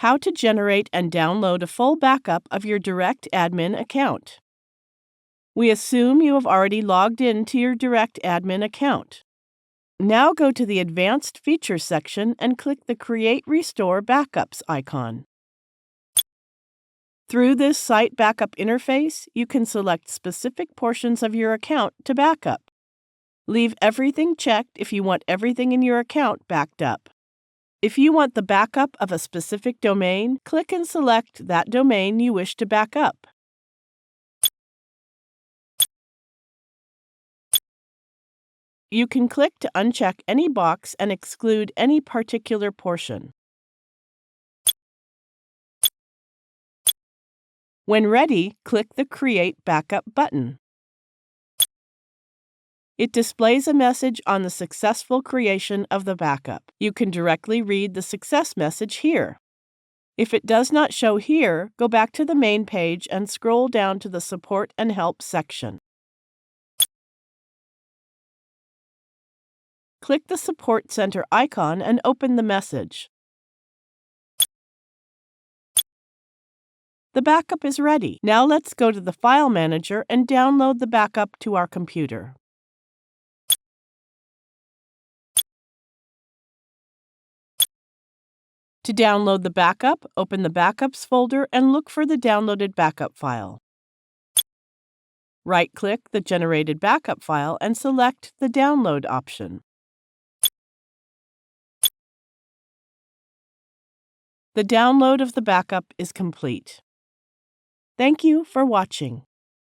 How to generate and download a full backup of your DirectAdmin account. We assume you have already logged in to your DirectAdmin account. Now go to the Advanced Features section and click the Create Restore Backups icon. Through this Site Backup interface, you can select specific portions of your account to backup. Leave everything checked if you want everything in your account backed up. If you want the backup of a specific domain, click and select that domain you wish to back up. You can click to uncheck any box and exclude any particular portion. When ready, click the Create Backup button. It displays a message on the successful creation of the backup. You can directly read the success message here. If it does not show here, go back to the main page and scroll down to the Support and Help section. Click the Support Center icon and open the message. The backup is ready. Now let's go to the File Manager and download the backup to our computer. To download the backup, open the Backups folder and look for the downloaded backup file. Right-click the generated backup file and select the Download option. The download of the backup is complete. Thank you for watching.